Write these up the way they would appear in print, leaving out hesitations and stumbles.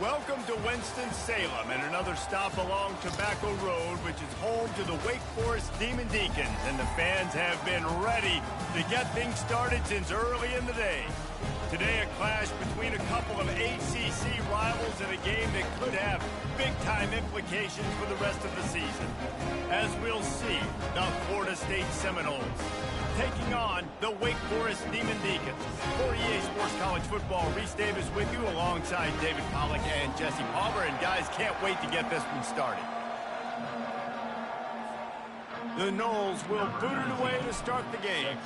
Welcome to Winston-Salem and another stop along Tobacco Road, which is home to the Wake Forest Demon Deacons, and the fans have been ready to get things started since early in the day. Today, a clash between a couple of ACC rivals in a game that could have big-time implications for the rest of the season. As we'll see, the Florida State Seminoles taking on the Wake Forest Demon Deacons. For EA Sports College Football, Reese Davis with you alongside David Pollack and Jesse Palmer. And guys, can't wait to get this one started. The Noles will boot it away to start the game.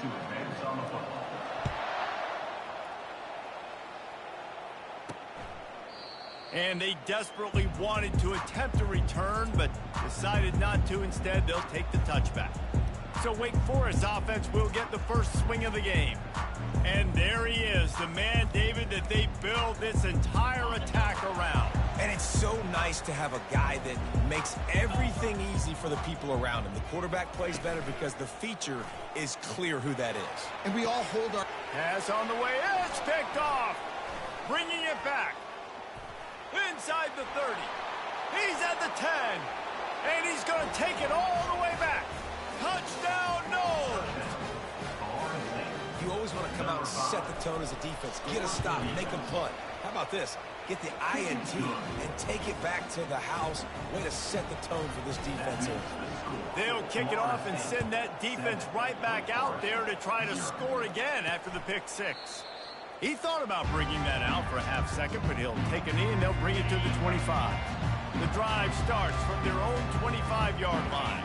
And they desperately wanted to attempt a return, but decided not to. Instead, they'll take the touchback. So Wake Forest offense will get the first swing of the game. And there he is, the man, David, that they build this entire attack around. And it's so nice to have a guy that makes everything easy for the people around him. The quarterback plays better because the feature is clear who that is. And we all hold our... Pass on the way, it's picked off. Bringing it back. Inside the 30. He's at the 10. And he's going to take it all the way back. Touchdown, Noles! You always want to come out and set the tone as a defense. Get a stop, make them punt. How about this? Get the INT and take it back to the house. Way to set the tone for this defense here. They'll kick it off and send that defense right back out there to try to score again after the pick six. He thought about bringing that out for a half second, but he'll take a knee and they'll bring it to the 25. The drive starts from their own 25-yard line.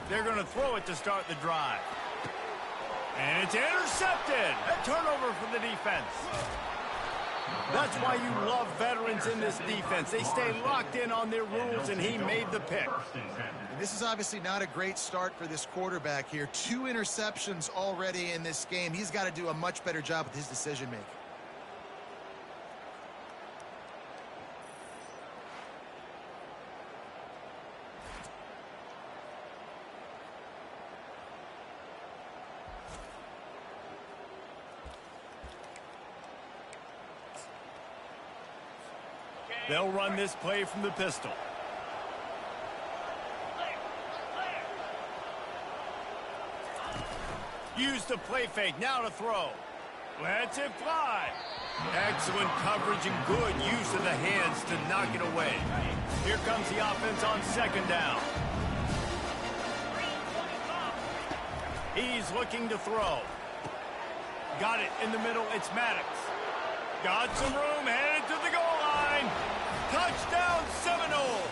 They're going to throw it to start the drive. And it's intercepted. A turnover for the defense. That's why you love veterans in this defense. They stay locked in on their rules, and he made the pick. And this is obviously not a great start for this quarterback here. 2 interceptions already in this game. He's got to do a much better job with his decision-making. They'll run this play from the pistol. Use the play fake, now to throw. Lets it fly. Excellent coverage and good use of the hands to knock it away. Here comes the offense on second down. He's looking to throw. Got it in the middle, it's Maddox. Got some room, headed to the goal line. Touchdown, Seminoles!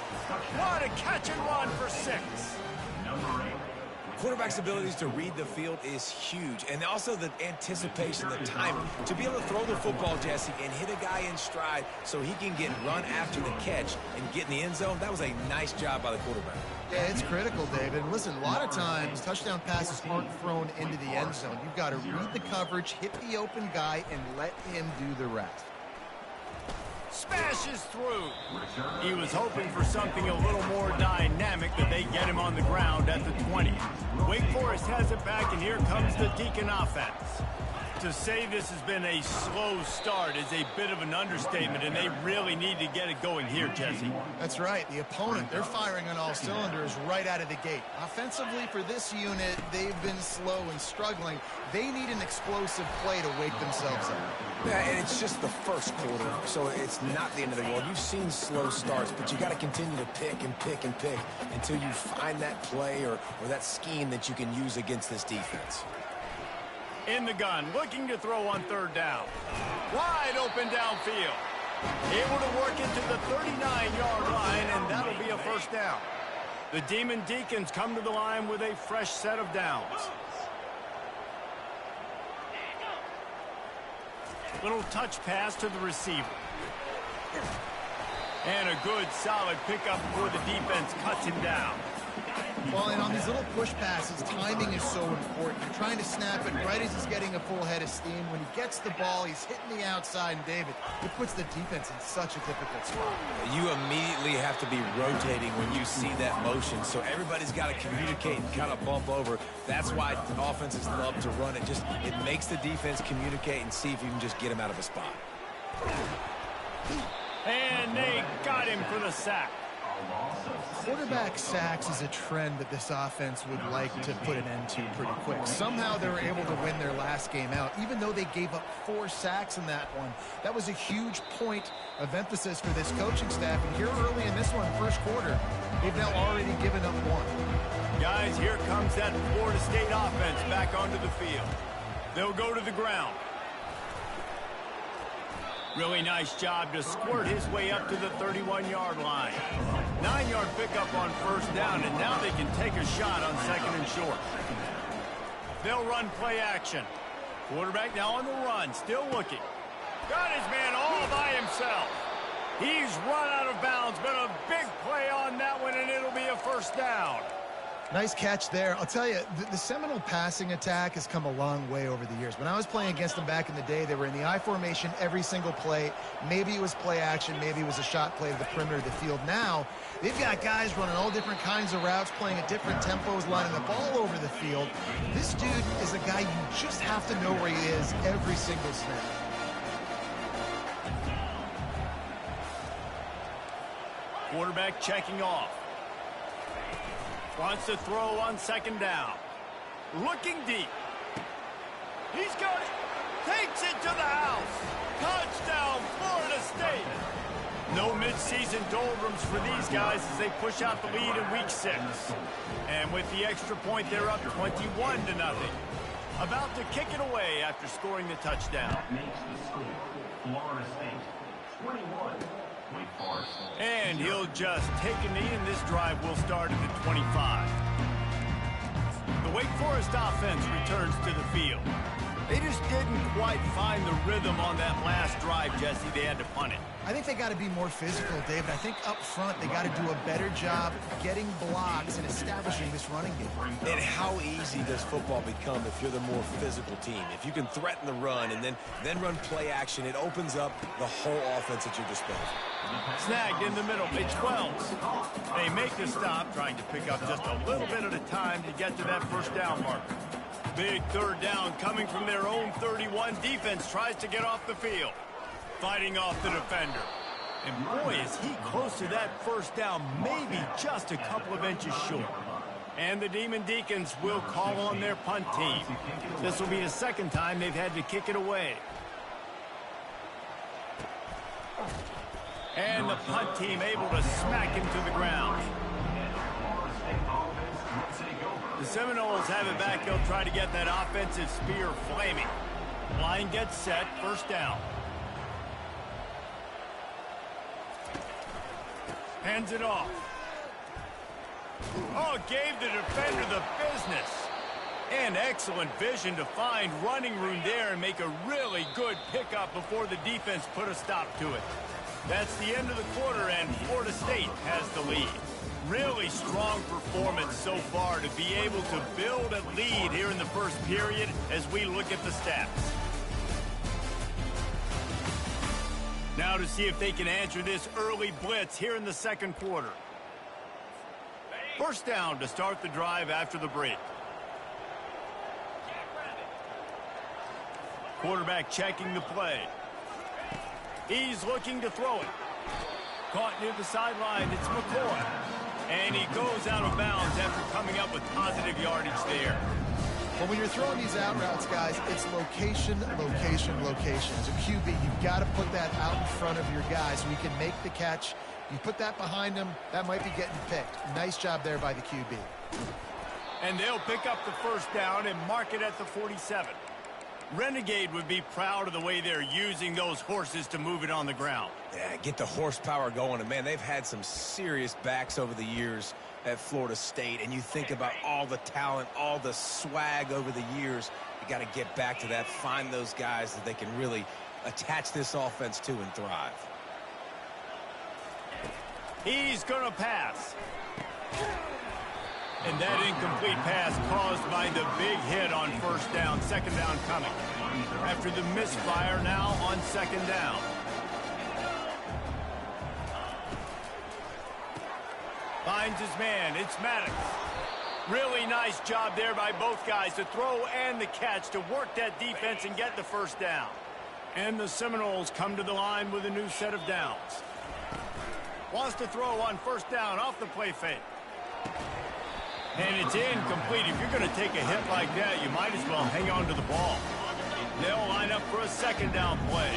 What a catch and run for 6. Quarterback's abilities to read the field is huge, and also the anticipation, the timing. To be able to throw the football, Jesse, and hit a guy in stride so he can get run after the catch and get in the end zone, that was a nice job by the quarterback. Yeah, it's critical, David. Listen, a lot of times, touchdown passes aren't thrown into the end zone. You've got to read the coverage, hit the open guy, and let him do the rest. Smashes through. He was hoping for something a little more dynamic, but they get him on the ground at the 20. Wake Forest has it back, and here comes the Deacon offense. To say this has been a slow start is a bit of an understatement, and they really need to get it going here, Jesse. That's right. The opponent, they're firing on all cylinders right out of the gate. Offensively, for this unit, they've been slow and struggling. They need an explosive play to wake themselves up. Yeah, and it's just the first quarter, so it's not the end of the world. You've seen slow starts, but you got to continue to pick and pick and pick until you find that play or that scheme that you can use against this defense. In the gun, looking to throw on third down. Wide open downfield. Able to work it to the 39-yard line, and that'll be a first down. The Demon Deacons come to the line with a fresh set of downs. Little touch pass to the receiver. And a good, solid pickup before the defense cuts him down. Well, and on these little push passes, timing is so important. You're trying to snap it right as he's getting a full head of steam. When he gets the ball, he's hitting the outside, and David, it puts the defense in such a difficult spot. You immediately have to be rotating when you see that motion, so everybody's got to communicate and kind of bump over. That's why offenses love to run it. It makes the defense communicate and see if you can just get him out of a spot. And they got him for the sack. Quarterback sacks is a trend that this offense would like to put an end to pretty quick. Somehow they were able to win their last game out, even though they gave up 4 sacks in that one. That was a huge point of emphasis for this coaching staff. And here early in this one, first quarter, they've now already given up 1. Guys, here comes that Florida State offense back onto the field. They'll go to the ground. Really nice job to squirt his way up to the 31-yard line. 9-yard pickup on first down, and now they can take a shot on second and short. They'll run play action. Quarterback now on the run, still looking. Got his man all by himself. He's run out of bounds, but a big play on that one, and it'll be a first down. Nice catch there. I'll tell you, the Seminole passing attack has come a long way over the years. When I was playing against them back in the day, they were in the I formation every single play. Maybe it was play action. Maybe it was a shot play to the perimeter of the field. Now, they've got guys running all different kinds of routes, playing at different tempos, lining the ball over the field. This dude is a guy you just have to know where he is every single snap. Quarterback checking off. Wants to throw on second down. Looking deep. He's got it. Takes it to the house. Touchdown, Florida State. No midseason doldrums for these guys as they push out the lead in week 6. And with the extra point, they're up 21-0. About to kick it away after scoring the touchdown. Florida State, 21. And he'll just take a knee, and this drive will start at the 25. The Wake Forest offense returns to the field. They just didn't quite find the rhythm on that last drive, Jesse. They had to punt it. I think they got to be more physical, David. I think up front they got to do a better job getting blocks and establishing this running game. And how easy does football become if you're the more physical team? If you can threaten the run and then run play action, it opens up the whole offense at your disposal. Snagged in the middle, big 12. They make the stop, trying to pick up just a little bit at a time to get to that first down marker. Big third down coming from their own 31. Defense tries to get off the field. Fighting off the defender. And boy, is he close to that first down, maybe just a couple of inches short. And the Demon Deacons will call on their punt team. This will be the second time they've had to kick it away. And the punt team able to smack him to the ground. The Seminoles have it back. They'll try to get that offensive spear flaming. Line gets set. First down. Hands it off. Oh, gave the defender the business. And excellent vision to find running room there and make a really good pickup before the defense put a stop to it. That's the end of the quarter, and Florida State has the lead. Really strong performance so far to be able to build a lead here in the first period as we look at the stats. Now to see if they can answer this early blitz here in the second quarter. First down to start the drive after the break. Quarterback checking the play. He's looking to throw it. Caught near the sideline, it's McCoy. And he goes out of bounds after coming up with positive yardage there. Well, when you're throwing these out routes, guys, it's location, location, location. As a QB, you've got to put that out in front of your guy so he can make the catch. You put that behind him, that might be getting picked. Nice job there by the QB. And they'll pick up the first down and mark it at the 47. Renegade would be proud of the way they're using those horses to move it on the ground. Yeah, get the horsepower going. And, man, they've had some serious backs over the years at Florida State. And you think about all the talent, all the swag over the years. You got to get back to that, find those guys that they can really attach this offense to and thrive. He's going to pass. And that incomplete pass caused by the big hit on first down. Second down coming. After the misfire, now on second down. Finds his man. It's Maddox. Really nice job there by both guys to throw and the catch to work that defense and get the first down. And the Seminoles come to the line with a new set of downs. Wants to throw on first down off the play fake. And it's incomplete. If you're going to take a hit like that, you might as well hang on to the ball. They'll line up for a second down play.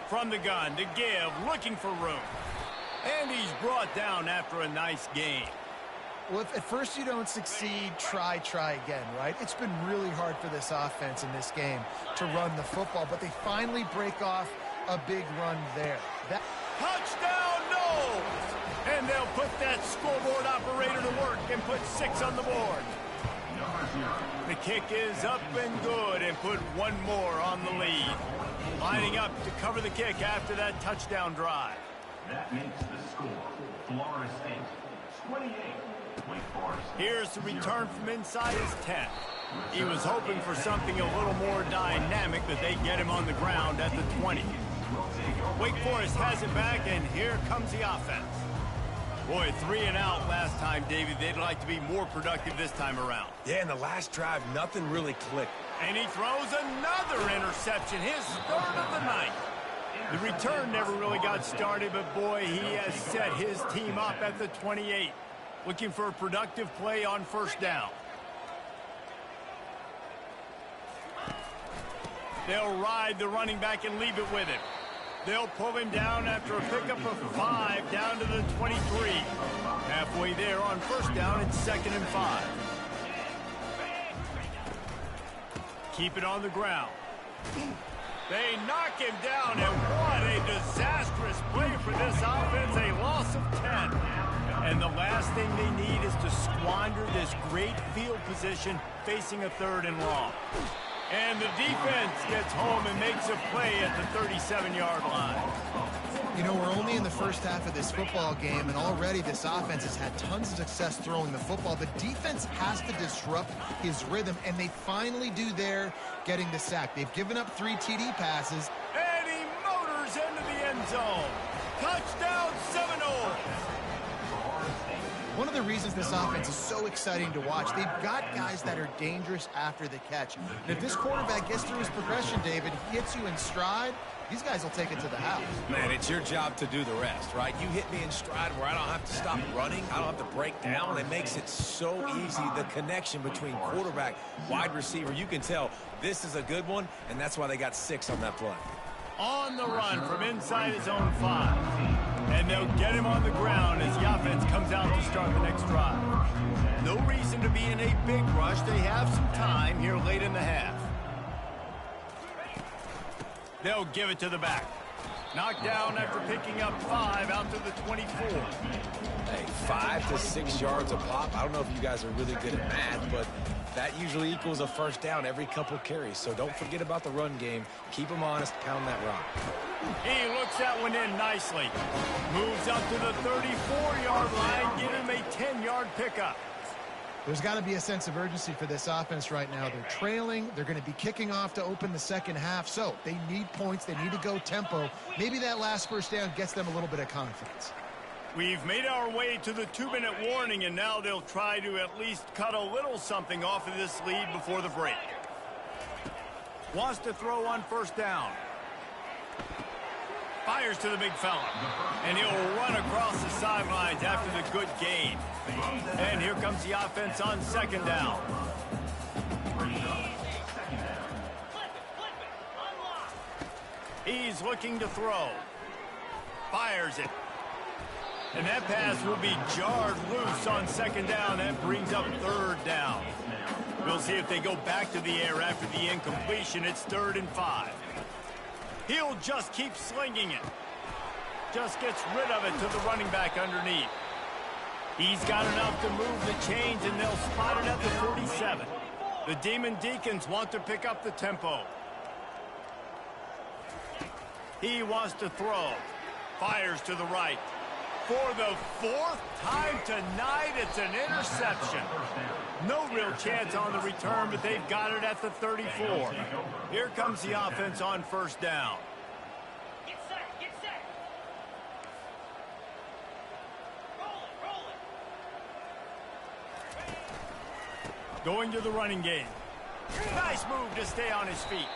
From the gun to give, looking for room. And he's brought down after a nice gain. Well, if at first you don't succeed, try again, right? It's been really hard for this offense in this game to run the football, but they finally break off a big run there. Touchdown, no! And they'll put that scoreboard operator to work and put 6 on the board. The kick is up and good and put one more on the lead. Lining up to cover the kick after that touchdown drive. That makes the score. Florida State 28. Wake Forest. Here's the return from inside his 10. He was hoping for something a little more dynamic, but they get him on the ground at the 20. Wake Forest has it back, and here comes the offense. Boy, 3 and out last time, David. They'd like to be more productive this time around. Yeah, in the last drive, nothing really clicked. And he throws another interception, his 3rd of the night. The return never really got started, but boy, he has set his team up at the 28. Looking for a productive play on first down. They'll ride the running back and leave it with him. They'll pull him down after a pickup of 5 down to the 23. Halfway there on first down, it's 2nd and 5. Keep it on the ground. They knock him down, and what a disastrous play for this offense. A loss of 10. And the last thing they need is to squander this great field position facing a 3rd and long. And the defense gets home and makes a play at the 37-yard line. You know, we're only in the first half of this football game, and already this offense has had tons of success throwing the football. The defense has to disrupt his rhythm, and they finally do there, getting the sack. They've given up 3 TD passes. And he motors into the end zone. Touchdown, Seminoles! One of the reasons this offense is so exciting to watch, they've got guys that are dangerous after the catch. And if this quarterback gets through his progression, David, he hits you in stride, these guys will take it to the house. Man, it's your job to do the rest, right? You hit me in stride where I don't have to stop running. I don't have to break down. It makes it so easy, the connection between quarterback, wide receiver. You can tell this is a good one, and that's why they got 6 on that play. On the run from inside his own 5. And they'll get him on the ground as the offense comes out to start the next drive. No reason to be in a big rush. They have some time here late in the half. They'll give it to the back. Knocked down after picking up 5 out to the 24. Hey, 5 to 6 yards a pop. I don't know if you guys are really good at math, but that usually equals a first down every couple carries. So don't forget about the run game. Keep them honest. Pound that rock. He looks that one in nicely. Moves up to the 34-yard line. Give him a 10-yard pickup. There's got to be a sense of urgency for this offense right now. They're trailing. They're going to be kicking off to open the second half. So they need points. They need to go tempo. Maybe that last first down gets them a little bit of confidence. We've made our way to the 2-minute warning, and now they'll try to at least cut a little something off of this lead before the break. Wants to throw on first down. Fires to the big fella. And he'll run across the sidelines after the good gain. And here comes the offense on second down. He's looking to throw. Fires it. And that pass will be jarred loose on second down. That brings up 3rd down. We'll see if they go back to the air after the incompletion. It's 3rd and 5. He'll just keep slinging it. Just gets rid of it to the running back underneath. He's got enough to move the chains, and they'll spot it at the 47. The Demon Deacons want to pick up the tempo. He wants to throw. Fires to the right. For the 4th time tonight, it's an interception. No real chance on the return, but they've got it at the 34. Here comes the offense on first down. Get set, get set. Roll it, roll it. Going to the running game. Nice move to stay on his feet.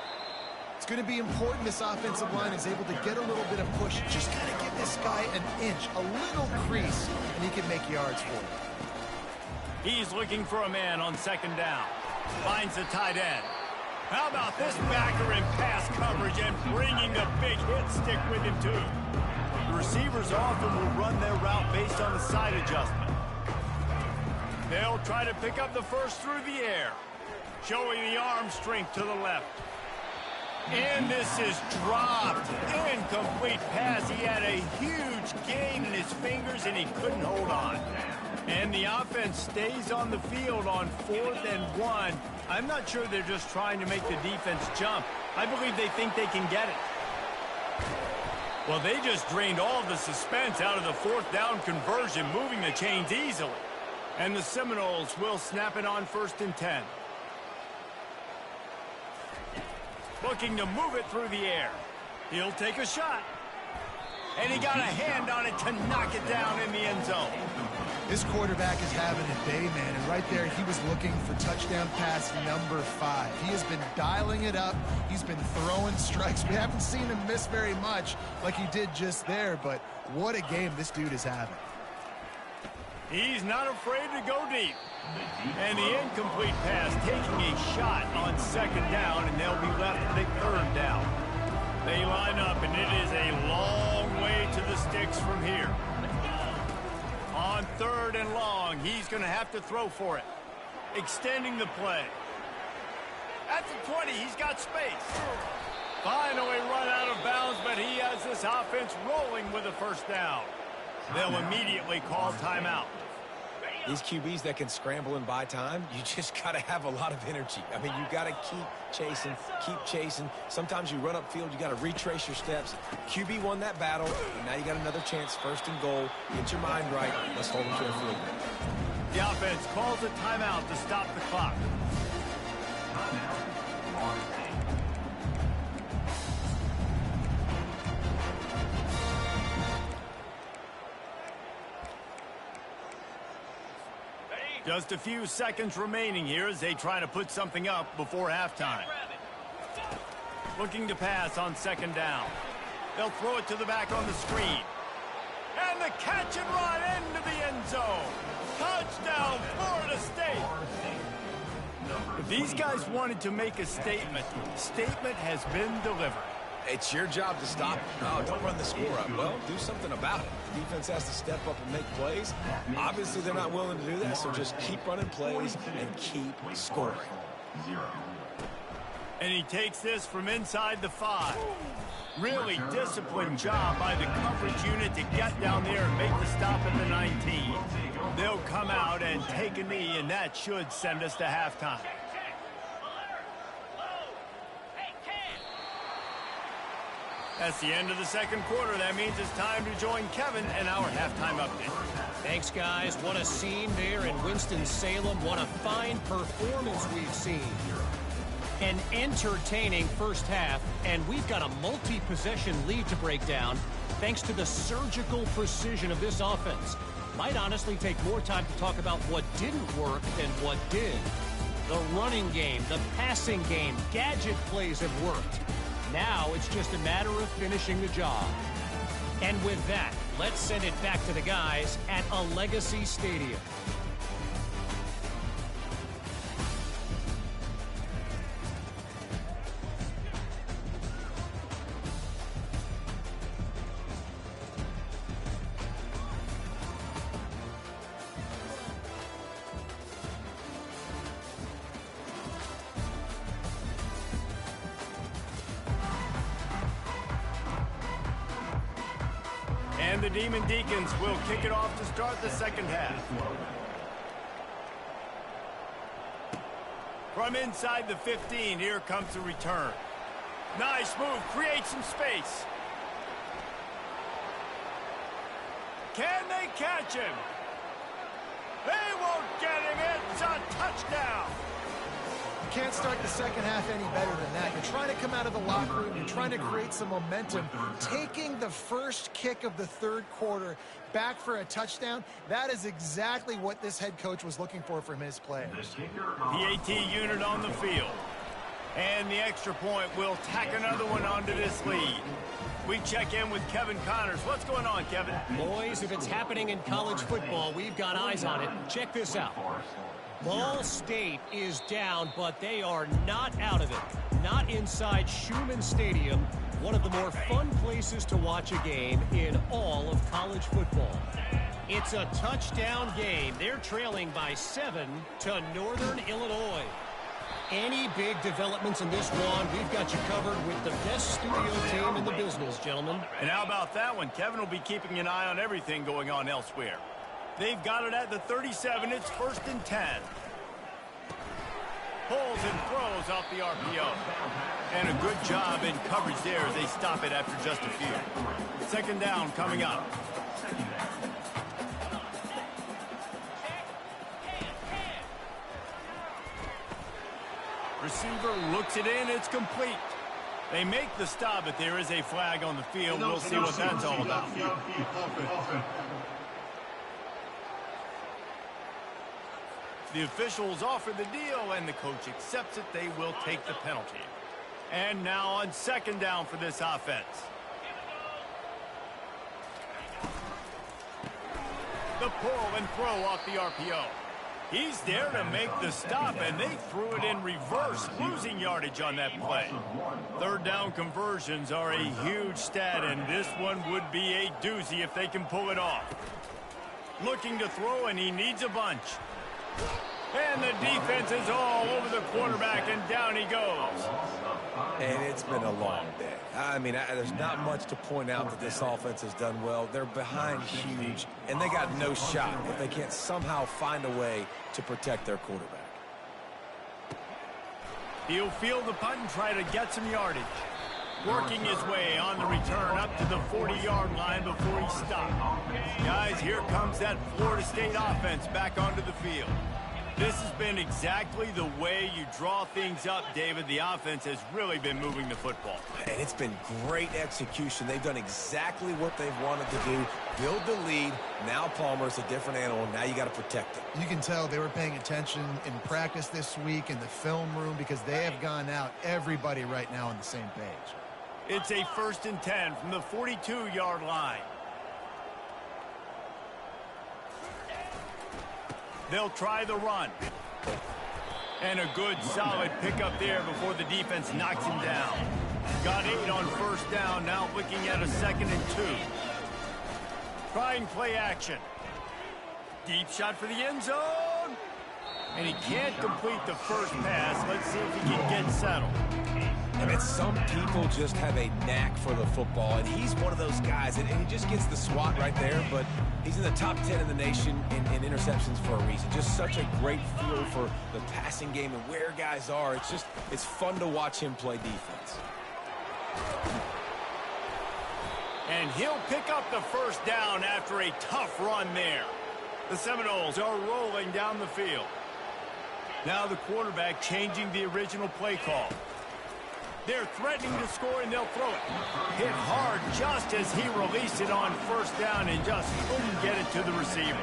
It's going to be important this offensive line is able to get a little bit of push. Just got to give this guy an inch, a little crease, and he can make yards for it. He's looking for a man on second down. Finds the tight end. How about this backer in pass coverage and bringing the big hit stick with him, too? The receivers often will run their route based on the side adjustment. They'll try to pick up the first through the air, showing the arm strength to the left. And this is dropped. Incomplete pass. He had a huge gain in his fingers, and he couldn't hold on. And the offense stays on the field on 4th and 1. I'm not sure they're just trying to make the defense jump. I believe they think they can get it. Well, they just drained all of the suspense out of the 4th down conversion, moving the chains easily. And the Seminoles will snap it on 1st and 10. Looking to move it through the air. He'll take a shot. And he got a hand on it to knock it down in the end zone. This quarterback is having a day, man. And right there, he was looking for touchdown pass number 5. He has been dialing it up. He's been throwing strikes. We haven't seen him miss very much like he did just there. But what a game this dude is having. He's not afraid to go deep. And the incomplete pass taking a shot on 2nd down, and they'll be left with a 3rd down. They line up, and it is a long way to the sticks from here. On 3rd and long, he's going to have to throw for it. Extending the play. At the 20, he's got space. Finally run out of bounds, but he has this offense rolling with a 1st down. They'll immediately call timeout. These QBs that can scramble and buy time, you just got to have a lot of energy. I mean, you got to keep chasing, keep chasing. Sometimes you run upfield, you got to retrace your steps. QB won that battle, and now you got another chance, 1st and goal. Get your mind right. Let's hold them to a field goal. The offense calls a timeout to stop the clock. Just a few seconds remaining here as they try to put something up before halftime. Looking to pass on 2nd down. They'll throw it to the back on the screen. And the catch and run into the end zone. Touchdown, Florida State. If these guys wanted to make a statement, statement has been delivered. It's your job to stop it. No, don't run the score up. Well, do something about it. The defense has to step up and make plays. Obviously, they're not willing to do that, so just keep running plays and keep scoring. And he takes this from inside the 5. Really disciplined job by the coverage unit to get down there and make the stop at the 19. They'll come out and take a knee, and that should send us to halftime. That's the end of the 2nd quarter. That means it's time to join Kevin and our halftime update. Thanks, guys. What a scene there in Winston-Salem. What a fine performance we've seen. An entertaining 1st half, and we've got a multi-possession lead to break down thanks to the surgical precision of this offense. Might honestly take more time to talk about what didn't work than what did. The running game, the passing game, gadget plays have worked. Now it's just a matter of finishing the job. And with that, let's send it back to the guys at a Legacy Stadium. And the Demon Deacons will kick it off to start the 2nd half. From inside the 15, here comes the return. Nice move, create some space. Can they catch him? They won't get him, it's a touchdown. can't start the second half any better than that. You're trying to come out of the locker room. You're trying to create some momentum. Taking the first kick of the third quarter back for a touchdown, that is exactly what this head coach was looking for from his players. The AT unit on the field. And the extra point will tack another one onto this lead. We check in with Kevin Connors. What's going on, Kevin? Boys, if it's happening in college football, we've got eyes on it. Check this out. Ball State is down, but they are not out of it. Not inside Schumann Stadium, one of the more fun places to watch a game in all of college football. It's a touchdown game. They're trailing by 7 to Northern Illinois. Any big developments in this one, we've got you covered with the best studio team in the business, gentlemen. And how about that one? Kevin will be keeping an eye on everything going on elsewhere. They've got it at the 37. It's 1st and 10. Pulls and throws off the RPO. And a good job in coverage there as they stop it after just a few. 2nd down coming up. Receiver looks it in. It's complete. They make the stop, but there is a flag on the field. We'll see what that's all about. The officials offer the deal, and the coach accepts it. They will take the penalty. And now on 2nd down for this offense. The pull and throw off the RPO. He's there to make the stop, and they threw it in reverse, losing yardage on that play. 3rd down conversions are a huge stat, and this one would be a doozy if they can pull it off. Looking to throw, and he needs a bunch. And the defense is all over the quarterback, and down he goes. And it's been a long day. I mean, there's not much to point out that this offense has done well. They're behind huge, and they got no shot if they can't somehow find a way to protect their quarterback. He'll field the punt and try to get some yardage. Working his way on the return up to the 40-yard line before he stopped. Guys, here comes that Florida State offense back onto the field. This has been exactly the way you draw things up, David. The offense has really been moving the football. And it's been great execution. They've done exactly what they've wanted to do. Build the lead. Now Palmer's a different animal. Now you got to protect it. You can tell they were paying attention in practice this week in the film room because they have gone out, everybody right now on the same page. It's a 1st and 10 from the 42-yard line. They'll try the run. And a good, solid pickup there before the defense knocks him down. Got 8 on 1st down, now looking at a 2nd and 2. Trying play action. Deep shot for the end zone. And he can't complete the first pass. Let's see if he can get settled. I mean, some people just have a knack for the football, and he's one of those guys, and he just gets the swat right there, but he's in the top 10 in the nation in interceptions for a reason. Just such a great feel for the passing game and where guys are. It's fun to watch him play defense. And he'll pick up the 1st down after a tough run there. The Seminoles are rolling down the field. Now the quarterback changing the original play call. They're threatening to score, and they'll throw it. Hit hard just as he released it on 1st down and just couldn't get it to the receiver.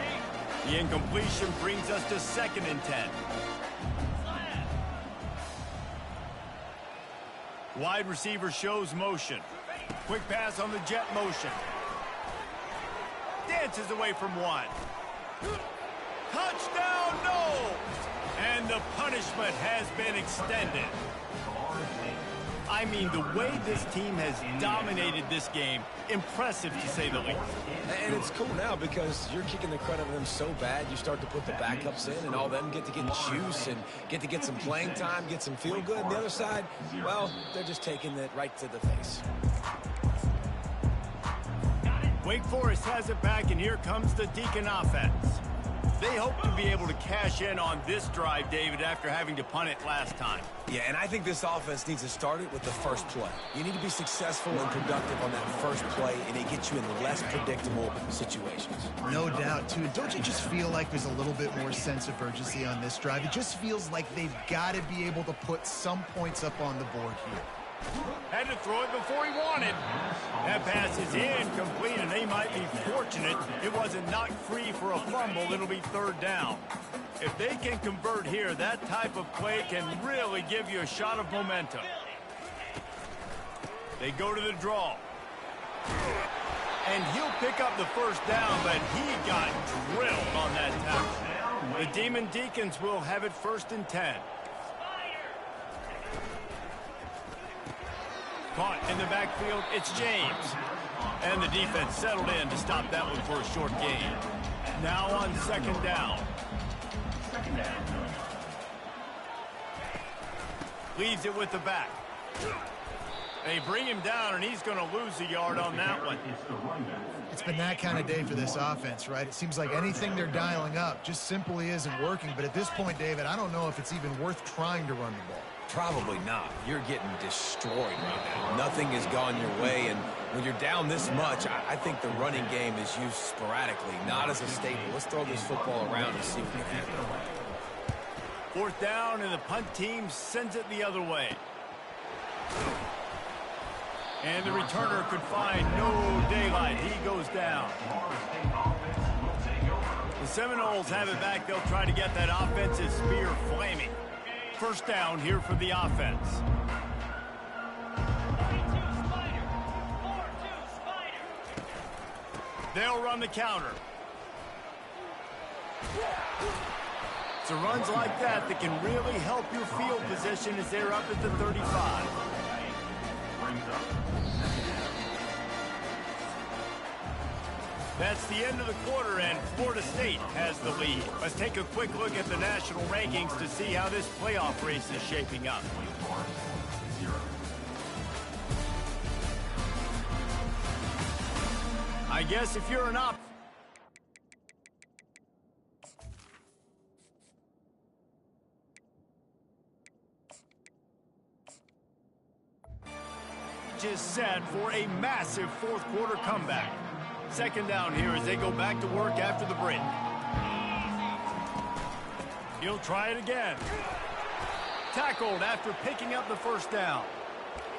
The incompletion brings us to 2nd and 10. Wide receiver shows motion. Quick pass on the jet motion. Dances away from one. Touchdown, no! And the punishment has been extended. I mean, the way this team has dominated this game, impressive to say the least. And it's cool now because you're kicking the credit of them so bad, you start to put the backups in, and all of them get to get juice and get to get some playing time, get some feel good. And the other side, well, they're just taking it right to the face. Wake Forest has it back, and here comes the Deacon offense. They hope to be able to cash in on this drive, David, after having to punt it last time. Yeah, and I think this offense needs to start it with the first play. You need to be successful and productive on that first play, and it gets you in less predictable situations. No doubt, too. Don't you just feel like there's a little bit more sense of urgency on this drive? It just feels like they've got to be able to put some points up on the board here. Had to throw it before he wanted. That pass is incomplete, and they might be fortunate it wasn't knocked free for a fumble. It'll be third down. If they can convert here, that type of play can really give you a shot of momentum. They go to the draw. And he'll pick up the first down, but he got drilled on that tackle. The Demon Deacons will have it 1st and 10. Caught in the backfield, it's James. And the defense settled in to stop that one for a short gain. Now on 2nd down. Leaves it with the back. They bring him down, and he's going to lose a yard on that one. It's been that kind of day for this offense, right? It seems like anything they're dialing up just simply isn't working. But at this point, David, I don't know if it's even worth trying to run the ball. Probably not. You're getting destroyed right now. Nothing has gone your way, and when you're down this much, I think the running game is used sporadically, not as a staple. Let's throw this football around and see what can happen. 4th down, and the punt team sends it the other way. And the returner could find no daylight. He goes down. The Seminoles have it back. They'll try to get that offensive spear flaming. 1st down here for the offense. 42 Spider. 4-2 Spider. They'll run the counter. It's runs like that that can really help your field position as they're up at the 35. That's the end of the quarter, and Florida State has the lead. Let's take a quick look at the national rankings to see how this playoff race is shaping up. I guess if you're an is set for a massive 4th quarter comeback. 2nd down here as they go back to work after the break. He'll try it again. Tackled after picking up the 1st down.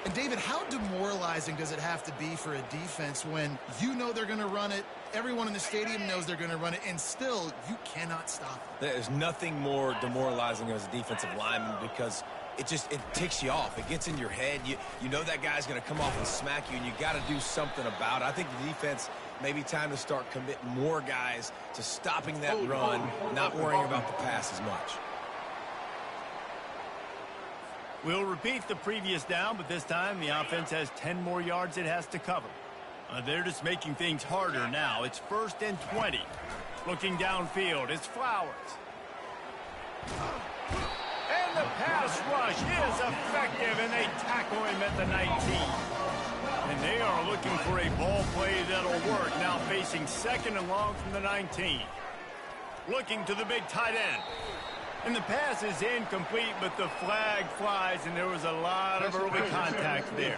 And David, how demoralizing does it have to be for a defense when you know they're going to run it, everyone in the stadium knows they're going to run it, and still you cannot stop it? There's nothing more demoralizing as a defensive lineman because it ticks you off. It gets in your head. You know that guy's going to come off and smack you, and you got to do something about it. I think the defense maybe time to start committing more guys to stopping that run, not worrying about the pass as much. We'll repeat the previous down, but this time the offense has 10 more yards it has to cover. They're just making things harder now. It's 1st and 20. Looking downfield, it's Flowers. And the pass rush is effective, and they tackle him at the 19. And they are looking for a ball play that'll work. Now facing 2nd and long from the 19. Looking to the big tight end. And the pass is incomplete, but the flag flies, and there was a lot of early contact there.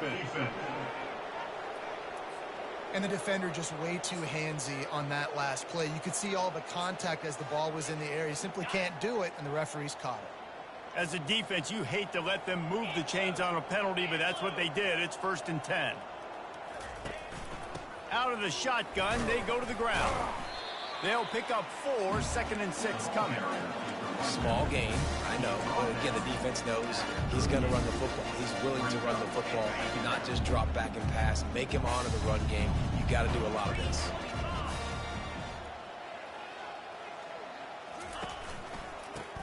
And the defender just way too handsy on that last play. You could see all the contact as the ball was in the air. You simply can't do it, and the referees caught it. As a defense, you hate to let them move the chains on a penalty, but that's what they did. It's 1st and 10. Out of the shotgun, they go to the ground. They'll pick up 4, 2nd and 6 coming. Small gain, I know. But again, the defense knows he's going to run the football. He's willing to run the football, not just drop back and pass. Make him honor the run game. You got to do a lot of this.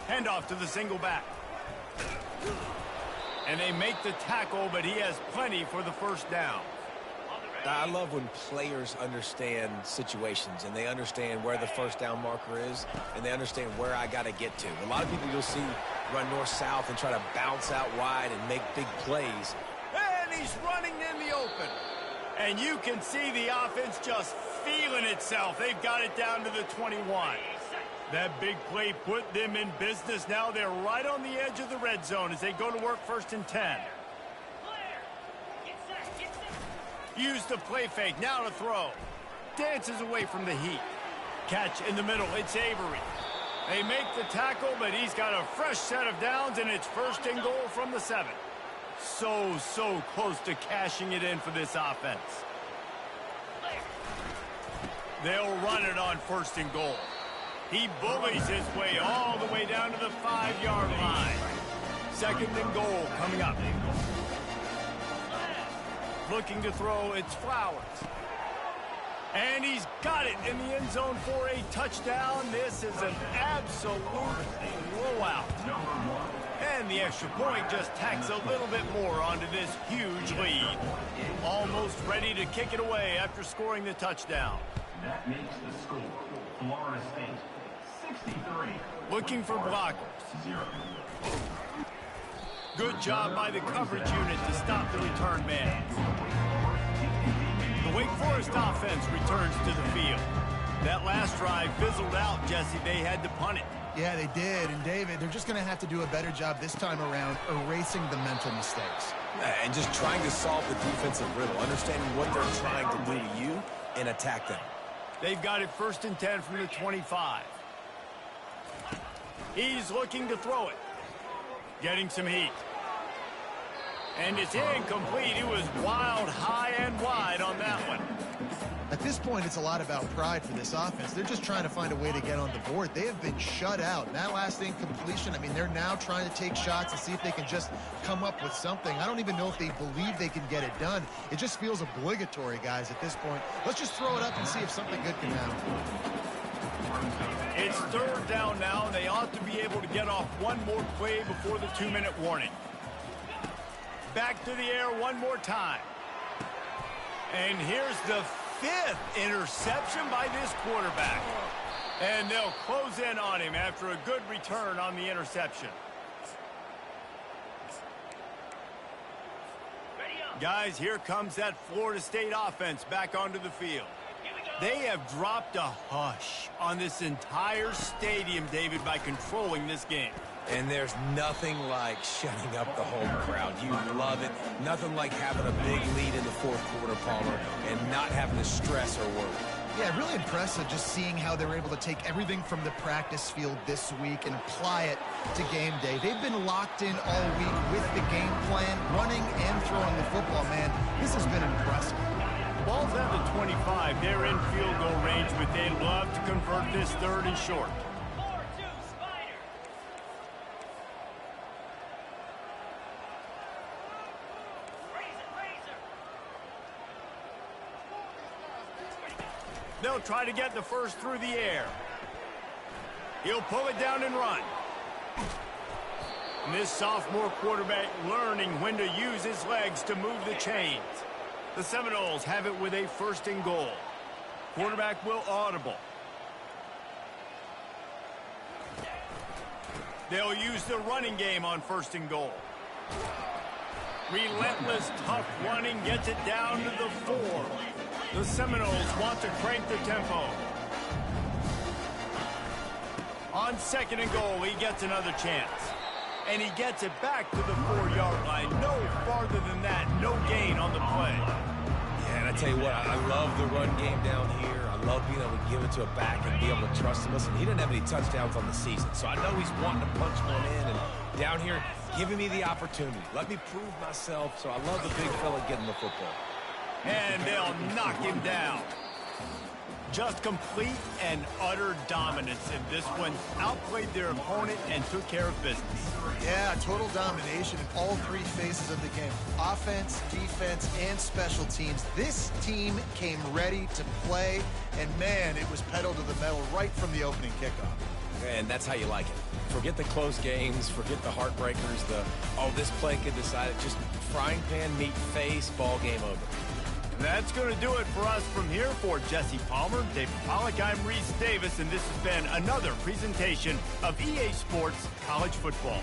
Handoff to the single back. And they make the tackle, but he has plenty for the 1st down. I love when players understand situations and they understand where the 1st down marker is and they understand where I got to get to. A lot of people you'll see run north-south and try to bounce out wide and make big plays. And he's running in the open. And you can see the offense just feeling itself. They've got it down to the 21. That big play put them in business. Now they're right on the edge of the red zone as they go to work 1st and 10. Use the play fake. Now to throw. Dances away from the heat. Catch in the middle. It's Avery. They make the tackle, but he's got a fresh set of downs, and it's 1st and goal from the 7. So close to cashing it in for this offense. They'll run it on 1st and goal. He bullies his way all the way down to the 5-yard line. 2nd and goal coming up. Looking to throw, it's Flowers. And he's got it in the end zone for a touchdown. This is an absolute blowout. And the extra point just tacks a little bit more onto this huge lead. Almost ready to kick it away after scoring the touchdown. That makes the score. Florida State, 63. Looking for blockers. 0. Good job by the coverage unit to stop the return man. The Wake Forest offense returns to the field. That last drive fizzled out, Jesse. They had to punt it. Yeah, they did. And, David, they're just going to have to do a better job this time around erasing the mental mistakes. And just trying to solve the defensive riddle, understanding what they're trying to do to you and attack them. They've got it 1st and 10 from the 25. He's looking to throw it. Getting some heat. And it's incomplete. He was wild, high, and wide on that one. At this point, it's a lot about pride for this offense. They're just trying to find a way to get on the board. They have been shut out. And that last incompletion, I mean, they're now trying to take shots and see if they can just come up with something. I don't even know if they believe they can get it done. It just feels obligatory, guys, at this point. Let's just throw it up and see if something good can happen. It's 3rd down now, and they ought to be able to get off one more play before the 2-minute warning. Back to the air one more time. And here's the 5th interception by this quarterback. And they'll close in on him after a good return on the interception. Guys, here comes that Florida State offense back onto the field. They have dropped a hush on this entire stadium, David, by controlling this game. And there's nothing like shutting up the home crowd. You love it. Nothing like having a big lead in the 4th quarter, Palmer, and not having to stress or worry. Yeah, really impressive just seeing how they were able to take everything from the practice field this week and apply it to game day. They've been locked in all week with the game plan, running and throwing the football, man. This has been impressive. Ball's at the 25. They're in field goal range, but they'd love to convert this 3rd and short. They'll try to get the 1st through the air. He'll pull it down and run. And this sophomore quarterback learning when to use his legs to move the chains. The Seminoles have it with a 1st and goal. Quarterback will audible. They'll use the running game on 1st and goal. Relentless, tough running gets it down to the 4. The Seminoles want to crank the tempo. On 2nd and goal, he gets another chance. And he gets it back to the 4-yard line. No farther than that. No gain on the play. Yeah, and I tell you what, I love the run game down here. I love being able to give it to a back and be able to trust him. Listen, he didn't have any touchdowns on the season, so I know he's wanting to punch one in. And down here, giving me the opportunity. Let me prove myself, so I love the big fella getting the football. And they'll knock him down. Just complete and utter dominance in this one. Outplayed their opponent and took care of business. Yeah, total domination in all 3 phases of the game. Offense, defense, and special teams. This team came ready to play, and man, it was pedal to the metal right from the opening kickoff. And that's how you like it. Forget the close games, forget the heartbreakers, this play could decide it. Just frying pan, meat face, ball game over. That's going to do it for us from here. For Jesse Palmer, David Pollack, I'm Reese Davis, and this has been another presentation of EA Sports College Football.